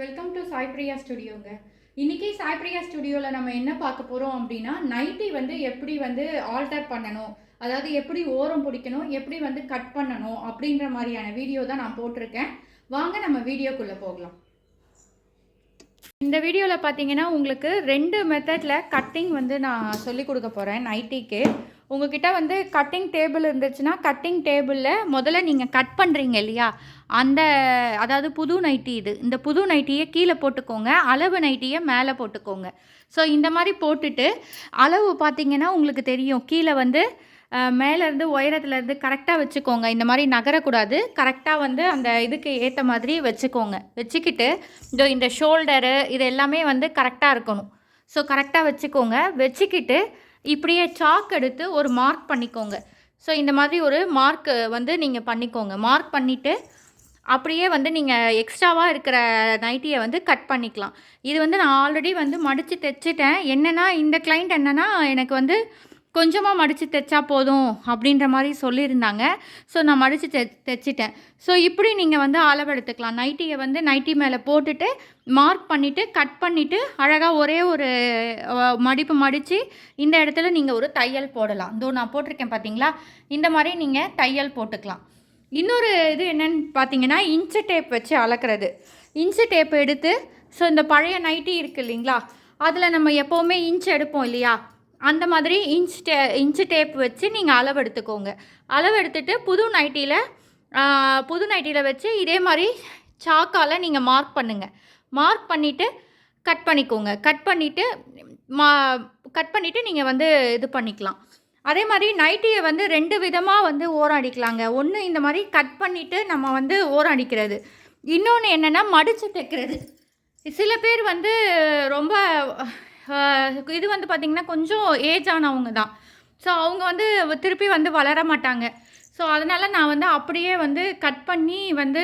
Welcome to Sai Priya ஸ்டுடியோங்க. இன்னைக்கு சாய் பிரியா ஸ்டுடியோவில் நம்ம என்ன பார்க்க போகிறோம் அப்படின்னா, நைட்டி வந்து எப்படி வந்து ஆல்டர் பண்ணணும், அதாவது எப்படி ஓரம் பிடிக்கணும், எப்படி வந்து கட் பண்ணணும் அப்படின்ற மாதிரியான வீடியோ தான் நான் போட்டிருக்கேன். வாங்க நம்ம வீடியோக்குள்ளே போகலாம். இந்த வீடியோவில் பார்த்தீங்கன்னா உங்களுக்கு 2 மெத்தடில் கட்டிங் வந்து நான் சொல்லிக் கொடுக்க போகிறேன் நைட்டிக்கு. உங்ககிட்ட வந்து கட்டிங் டேபிள் இருந்துச்சுன்னா கட்டிங் டேபிளில் முதல்ல நீங்கள் கட் பண்ணுறீங்க இல்லையா, அதாவது புது நைட்டி இந்த புது நைட்டியை கீழே போட்டுக்கோங்க, அளவு நைட்டியை மேலே போட்டுக்கோங்க. ஸோ இந்த மாதிரி போட்டுட்டு அளவு பார்த்தீங்கன்னா உங்களுக்கு தெரியும், கீழே வந்து மேலேருந்து உயரத்துலேருந்து கரெக்டாக வச்சுக்கோங்க. இந்த மாதிரி நகரக்கூடாது, கரெக்டாக வந்து அந்த இதுக்கு ஏற்ற மாதிரி வச்சுக்கோங்க. வச்சுக்கிட்டு இந்த ஷோல்டரு இது எல்லாமே வந்து கரெக்டாக இருக்கணும். ஸோ கரெக்டாக வச்சுக்கோங்க. வச்சுக்கிட்டு இப்படியே சாக் எடுத்து ஒரு மார்க் பண்ணிக்கோங்க. ஸோ இந்த மாதிரி ஒரு மார்க் வந்து நீங்கள் பண்ணிக்கோங்க. மார்க் பண்ணிவிட்டு அப்படியே வந்து நீங்கள் எக்ஸ்ட்ராவாக இருக்கிற நைட்டியை வந்து கட் பண்ணிக்கலாம். இது வந்து நான் ஆல்ரெடி வந்து மடித்து தைச்சிட்டேன். என்னென்னா இந்த கிளைண்ட் என்னென்னா எனக்கு வந்து கொஞ்சமாக மடித்து தைச்சா போதும் அப்படின்ற மாதிரி சொல்லியிருந்தாங்க. ஸோ நான் மடித்து தைச்சிட்டேன். ஸோ இப்படி நீங்கள் வந்து அளவெடுத்துக்கலாம். நைட்டியை வந்து நைட்டி மேலே போட்டுட்டு மார்க் பண்ணிவிட்டு கட் பண்ணிவிட்டு அழகாக ஒரே ஒரு மடிப்பு மடித்து இந்த இடத்துல நீங்கள் ஒரு தையல் போடலாம். இதோ நான் போட்டிருக்கேன் பார்த்தீங்களா, இந்த மாதிரி நீங்கள் தையல் போட்டுக்கலாம். இன்னொரு இது என்னென்னு பார்த்தீங்கன்னா, இன்ச்சு டேப் வச்சு அளக்கிறது. இன்ச்சு டேப் எடுத்து ஸோ இந்த பழைய நைட்டி இருக்குது இல்லைங்களா, அதில் நம்ம எப்போவுமே இன்ச் எடுப்போம் இல்லையா, அந்த மாதிரி இன்ச்சு டேப் வச்சு நீங்கள் அளவு எடுத்துக்கோங்க. அளவு எடுத்துகிட்டு புது நைட்டியில் வச்சு இதே மாதிரி சாக்கால் நீங்கள் மார்க் பண்ணுங்கள். மார்க் பண்ணிவிட்டு கட் பண்ணிக்கோங்க. கட் பண்ணிவிட்டு நீங்கள் வந்து இது பண்ணிக்கலாம். அதே மாதிரி நைட்டியை வந்து 2 விதமாக வந்து ஓரம் அடிக்கலாங்க. ஒன்று இந்த மாதிரி கட் பண்ணிவிட்டு நம்ம வந்து ஓரம் அடிக்கிறது. இன்னொன்று என்னென்னா மடித்து தைக்கிறது. சில பேர் வந்து ரொம்ப இது வந்து பார்த்திங்கன்னா கொஞ்சம் ஏஜ் ஆனவங்க தான். ஸோ அவங்க வந்து திருப்பி வந்து வளர மாட்டாங்க. ஸோ அதனால் நான் வந்து அப்படியே வந்து கட் பண்ணி வந்து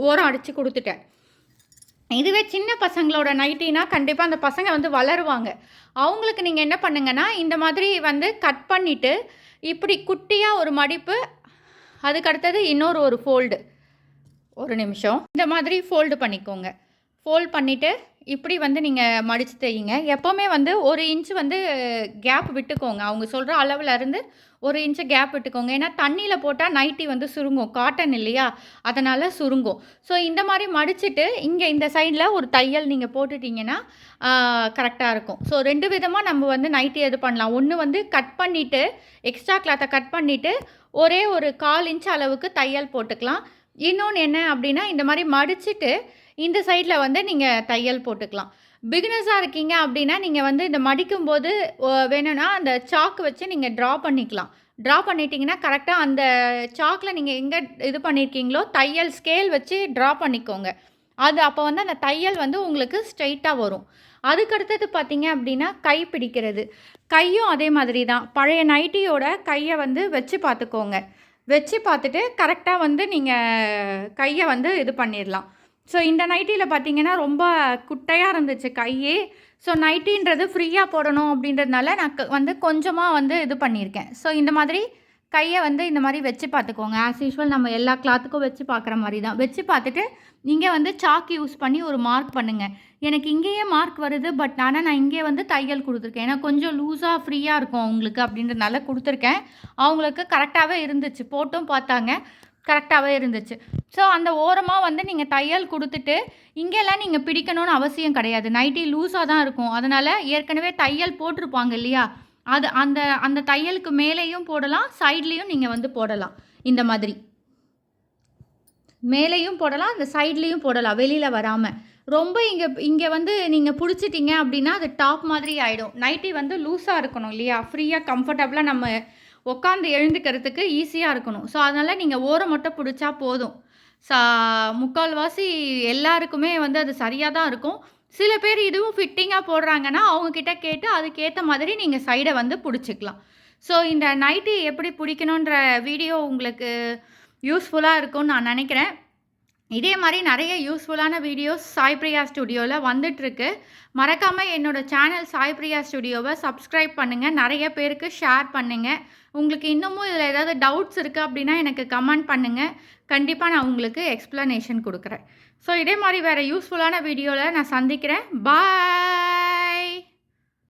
ஓரம் அடித்து கொடுத்துட்டேன். இதுவே சின்ன பசங்களோட நைட்டினா கண்டிப்பாக அந்த பசங்க வந்து வளருவாங்க. அவங்களுக்கு நீங்கள் என்ன பண்ணுங்கன்னா, இந்த மாதிரி வந்து கட் பண்ணிவிட்டு இப்படி குட்டியாக ஒரு மடிப்பு, அதுக்கடுத்தது இன்னொரு ஒரு ஃபோல்டு, ஒரு நிமிஷம், இந்த மாதிரி ஃபோல்டு பண்ணிக்கோங்க. ஃபோல்ட் பண்ணிவிட்டு இப்படி வந்து நீங்கள் மடித்து தையுங்க. எப்போவுமே வந்து 1 இன்ச்சு வந்து கேப் விட்டுக்கோங்க. அவங்க சொல்கிற அளவுலேருந்து 1 இன்ச்சு கேப் விட்டுக்கோங்க. ஏன்னா தண்ணியில் போட்டால் நைட்டி வந்து சுருங்கும், காட்டன் இல்லையா, அதனால் சுருங்கும். ஸோ இந்த மாதிரி மடிச்சுட்டு இங்கே இந்த சைடில் ஒரு தையல் நீங்கள் போட்டுட்டிங்கன்னா கரெக்டாக இருக்கும். ஸோ 2 விதமாக நம்ம வந்து நைட்டி இது பண்ணலாம். ஒன்று வந்து கட் பண்ணிவிட்டு எக்ஸ்ட்ரா கிளாத்தை கட் பண்ணிவிட்டு ஒரே ஒரு 1/4 இன்ச் அளவுக்கு தையல் போட்டுக்கலாம். இன்னொன்று என்ன அப்படின்னா, இந்த மாதிரி மடிச்சுட்டு இந்த சைடில் வந்து நீங்கள் தையல் போட்டுக்கலாம். பிகினர்ஸாக இருக்கீங்க அப்படின்னா நீங்கள் வந்து இந்த மடிக்கும்போது வேணும்னா அந்த சாக்கு வச்சு நீங்கள் ட்ரா பண்ணிக்கலாம். ட்ரா பண்ணிட்டீங்கன்னா கரெக்டாக அந்த சாக்கில் நீங்கள் எங்கே இது பண்ணியிருக்கீங்களோ தையல் ஸ்கேல் வச்சு ட்ரா பண்ணிக்கோங்க. அது அப்போ வந்து அந்த தையல் வந்து உங்களுக்கு ஸ்ட்ரைட்டாக வரும். அதுக்கடுத்தது பார்த்தீங்க அப்படின்னா கை பிடிக்கிறது. கையும் அதே மாதிரி தான். பழைய நைட்டியோட கையை வந்து வச்சு பார்த்துக்கோங்க. வச்சு பார்த்துட்டு கரெக்டாக வந்து நீங்கள் கையை வந்து இது பண்ணிடலாம். ஸோ இந்த நைட்டியில் பார்த்தீங்கன்னா ரொம்ப குட்டையாக இருந்துச்சு கையே. ஸோ நைட்டின்றது ஃப்ரீயாக போடணும் அப்படின்றதுனால நான் வந்து கொஞ்சமாக வந்து இது பண்ணியிருக்கேன். ஸோ இந்த மாதிரி கையை வந்து இந்த மாதிரி வச்சு பார்த்துக்கோங்க. ஆஸ் யூஷுவல் நம்ம எல்லா கிளாத்துக்கும் வச்சு பார்க்குற மாதிரி தான். வச்சு பார்த்துட்டு இங்கே வந்து சாக் யூஸ் பண்ணி ஒரு மார்க் பண்ணுங்கள். எனக்கு இங்கேயே மார்க் வருது, பட் ஆனால் நான் இங்கே வந்து தையல் கொடுத்துருக்கேன். ஏன்னா கொஞ்சம் லூஸாக ஃப்ரீயாக இருக்கும் அவங்களுக்கு அப்படின்றதுனால கொடுத்துருக்கேன். அவங்களுக்கு கரெக்டாகவே இருந்துச்சு, போட்டும் பார்த்தாங்க, கரெக்டாகவே இருந்துச்சு. ஸோ அந்த ஓரமாக வந்து நீங்கள் தையல் கொடுத்துட்டு இங்கெல்லாம் நீங்கள் பிடிக்கணும்னு அவசியம் கிடையாது. நைட்டி லூஸாக தான் இருக்கும். அதனால் ஏற்கனவே தையல் போட்டிருப்பாங்க இல்லையா, அது அந்த தையலுக்கு மேலேயும் போடலாம், சைட்லேயும் நீங்கள் வந்து போடலாம். இந்த மாதிரி மேலேயும் போடலாம், அந்த சைட்லேயும் போடலாம், வெளியில் வராமல். ரொம்ப இங்கே வந்து நீங்கள் பிடிச்சிட்டிங்க அப்படின்னா அது டாப் மாதிரி ஆகிடும். நைட்டி வந்து லூஸாக இருக்கணும் இல்லையா, ஃப்ரீயாக கம்ஃபர்டபுளாக நம்ம உட்காந்து எழுந்துக்கிறதுக்கு ஈஸியாக இருக்கணும். ஸோ அதனால் நீங்கள் ஓரம் மட்டும் பிடிச்சா போதும். முக்கால்வாசி எல்லாருக்குமே வந்து அது சரியாக தான் இருக்கும். சில பேர் இதுவும் ஃபிட்டிங்காக போடுறாங்கன்னா அவங்கக்கிட்ட கேட்டு அதுக்கேற்ற மாதிரி நீங்கள் சைடை வந்து பிடிச்சிக்கலாம். ஸோ இந்த நைட்டி எப்படி பிடிக்கணுன்ற வீடியோ உங்களுக்கு யூஸ்ஃபுல்லாக இருக்கும்னு நான் நினைக்கிறேன். இதே மாதிரி நிறைய யூஸ்ஃபுல்லான வீடியோஸ் சாய் பிரியா ஸ்டுடியோவில் வந்துட்டுருக்கு. மறக்காமல் என்னோடய சேனல் சாய் பிரியா ஸ்டுடியோவை சப்ஸ்கிரைப் பண்ணுங்கள். நிறைய பேருக்கு ஷேர் பண்ணுங்கள். உங்களுக்கு இன்னமும் இதில் ஏதாவது டவுட்ஸ் இருக்குது அப்படின்னா எனக்கு கமெண்ட் பண்ணுங்கள். கண்டிப்பாக நான் உங்களுக்கு எக்ஸ்ப்ளனேஷன் கொடுக்குறேன். ஸோ இதே மாதிரி வேறு யூஸ்ஃபுல்லான வீடியோவில் நான் சந்திக்கிறேன். பாய்.